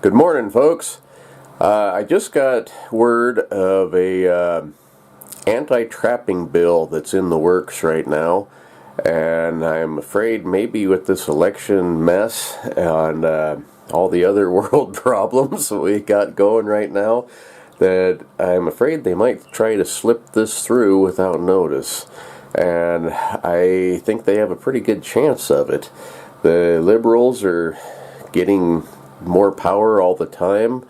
Good morning, folks. I just got word of a anti-trapping bill that's in the works right now, and I'm afraid maybe with this election mess and all the other world problems we got going right now, that I'm afraid they might try to slip this through without notice. And I think they have a pretty good chance of it. The liberals are getting more power all the time.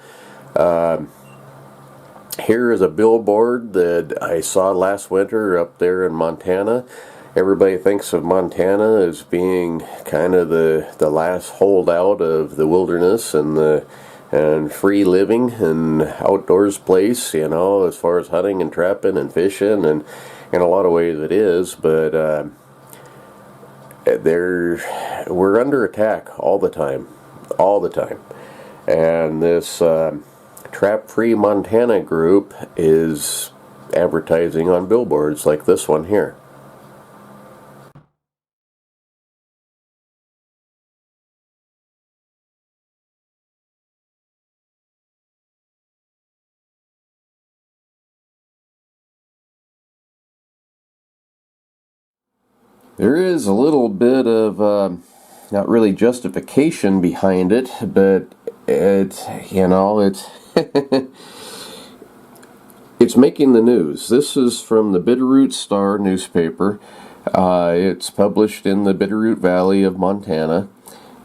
Here is a billboard that I saw last winter up there in Montana. Everybody thinks of Montana as being kind of the last holdout of the wilderness and free living and outdoors place, you know, as far as hunting and trapping and fishing, and in a lot of ways it is, but we're under attack all the time. And this Trap Free Montana group is advertising on billboards like this one here. There is a little bit of not really justification behind it, but it's it's making the news. This is from the Bitterroot Star newspaper. It's published in the Bitterroot Valley of Montana,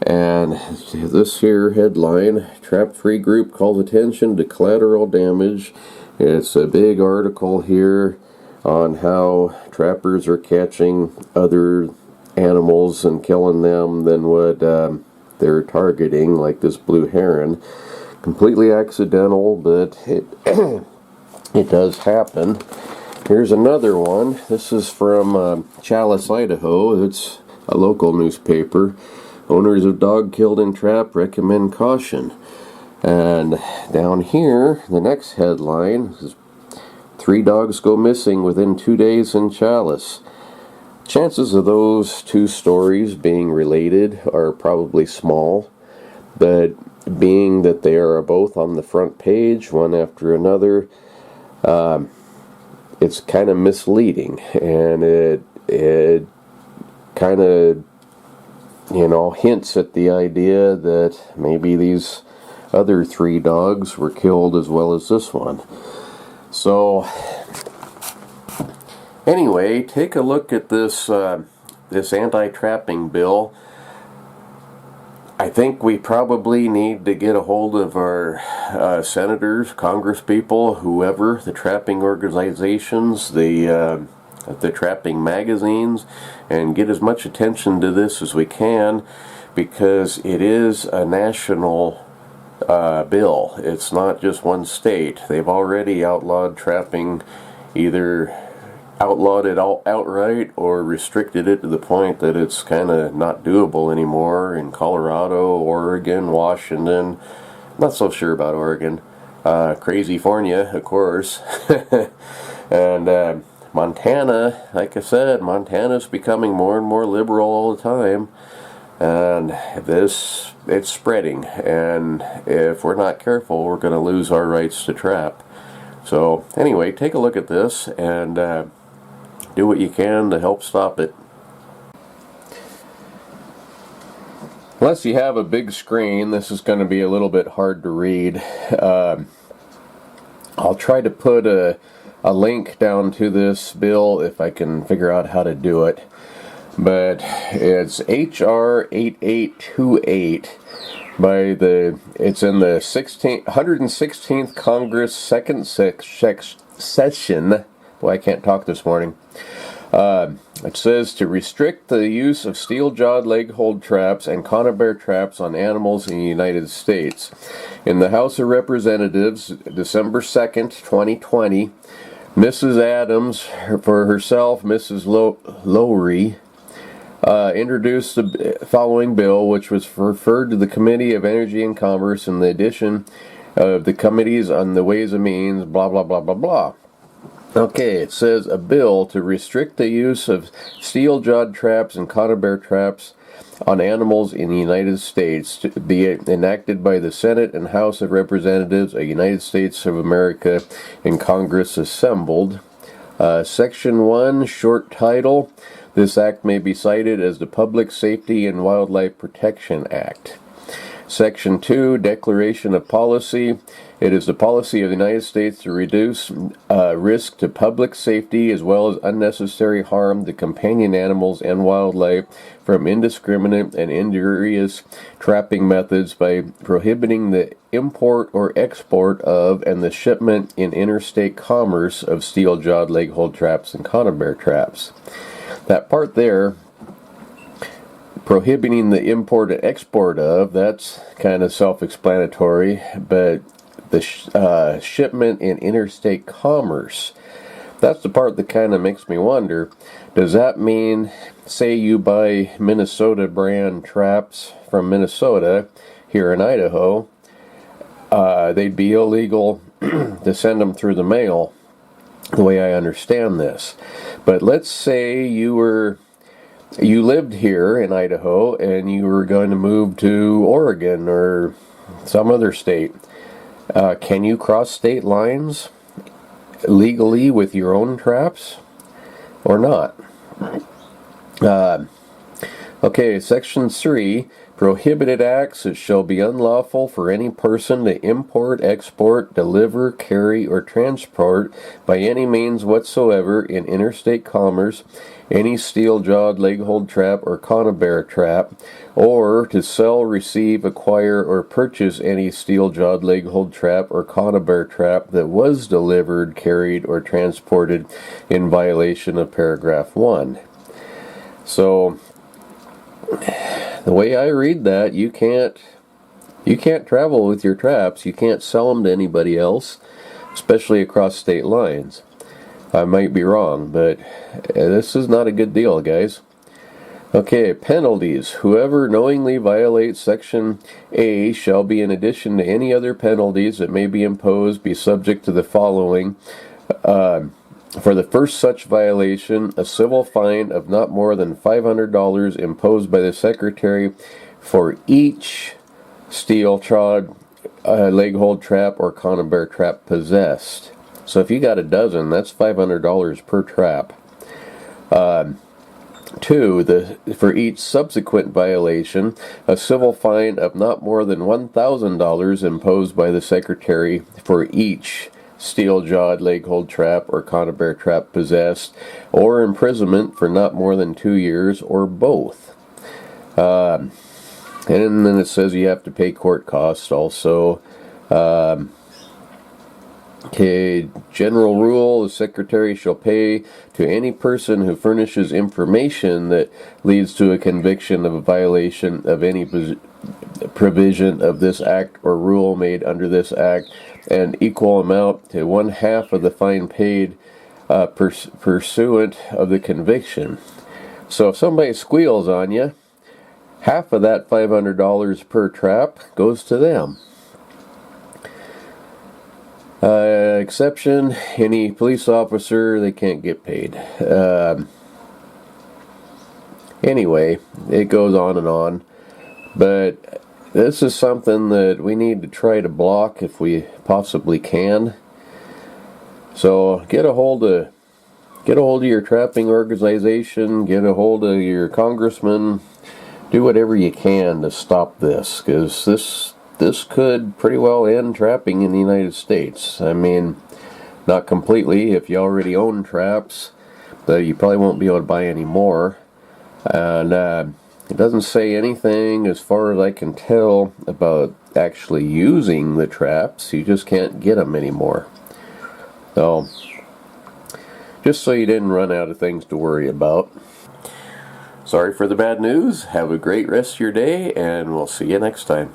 and this here headline: Trap Free Group calls attention to collateral damage. It's a big article here on how trappers are catching other animals and killing them than what they're targeting, like this blue heron. Completely accidental, but it it does happen. Here's another one. This is from Challis, Idaho. It's a local newspaper. Owners of dog killed in trap recommend caution. And down here, the next headline is 3 dogs go missing within 2 days in Challis. Chances of those two stories being related are probably small, but being that they are both on the front page, one after another, it's kind of misleading, and it kind of, hints at the idea that maybe these other 3 dogs were killed as well as this one. So anyway, take a look at this this anti-trapping bill. I think we probably need to get a hold of our senators, congresspeople, whoever, the trapping organizations, the trapping magazines, and get as much attention to this as we can, because it is a national bill. It's not just one state. They've already outlawed trapping, either outlawed it outright or restricted it to the point that it's kind of not doable anymore in Colorado, Oregon, Washington. Not so sure about Oregon. Crazyfornia, of course. And Montana, like I said, Montana's becoming more and more liberal all the time. And it's spreading, and if we're not careful, we're going to lose our rights to trap. So anyway, take a look at this and do what you can to help stop it. Unless you have a big screen, this is going to be a little bit hard to read. I'll try to put a link down to this bill if I can figure out how to do it. But it's H.R. 8828 it's in the 116th Congress second session. Boy, I can't talk this morning. It says to restrict the use of steel-jawed leg-hold traps and conibear traps on animals in the United States. In the House of Representatives, December 2nd, 2020, Mrs. Adams, for herself, Mrs. Lowry, introduced the following bill, which was referred to the Committee of Energy and Commerce in the addition of the committees on the Ways and Means, blah, blah, blah, blah, blah. Okay, it says a bill to restrict the use of steel-jawed traps and conibear traps on animals in the United States to be enacted by the Senate and House of Representatives of the United States of America in Congress assembled. Section 1, short title. This act may be cited as the Public Safety and Wildlife Protection Act. Section 2, Declaration of Policy. It is the policy of the United States to reduce risk to public safety as well as unnecessary harm to companion animals and wildlife from indiscriminate and injurious trapping methods by prohibiting the import or export of and the shipment in interstate commerce of steel-jawed leg-hold traps and conibear traps. That part there, prohibiting the import and export of, that's kind of self-explanatory, but the shipment in interstate commerce, that's the part that kind of makes me wonder. Does that mean, say you buy Minnesota brand traps from Minnesota here in Idaho, they'd be illegal to send them through the mail, the way I understand this. But let's say you lived here in Idaho and you were going to move to Oregon or some other state. Can you cross state lines legally with your own traps or not? Okay, Section 3, prohibited acts. It shall be unlawful for any person to import, export, deliver, carry, or transport by any means whatsoever in interstate commerce any steel-jawed leg-hold trap or conibear trap, or to sell, receive, acquire, or purchase any steel-jawed leg-hold trap or conibear trap that was delivered, carried, or transported in violation of paragraph 1. So, the way I read that, you can't travel with your traps. You can't sell them to anybody else, especially across state lines. I might be wrong, but this is not a good deal, guys. Okay, penalties. Whoever knowingly violates Section A shall be, in addition to any other penalties that may be imposed, be subject to the following. For the first such violation, a civil fine of not more than $500 imposed by the Secretary for each steel-jawed leg-hold trap or conibear trap possessed. So if you got a dozen, that's $500 per trap. 2, for each subsequent violation, a civil fine of not more than $1,000 imposed by the Secretary for each steel-jawed leg-hold trap or conibear trap possessed, or imprisonment for not more than 2 years, or both. And then it says you have to pay court costs also. Okay, general rule, the Secretary shall pay to any person who furnishes information that leads to a conviction of a violation of any provision of this act or rule made under this act, an equal amount to 1/2 of the fine paid pursuant of the conviction. So if somebody squeals on you, half of that $500 per trap goes to them. Exception, any police officer, they can't get paid. Anyway, it goes on and on. But this is something that we need to try to block if we possibly can. So get a hold of your trapping organization, get a hold of your congressman, do whatever you can to stop this, because this could pretty well end trapping in the United States. I mean, not completely. If you already own traps, but you probably won't be able to buy any more. And it doesn't say anything, as far as I can tell, about actually using the traps. You just can't get them anymore. So, just so you didn't run out of things to worry about. Sorry for the bad news. Have a great rest of your day, and we'll see you next time.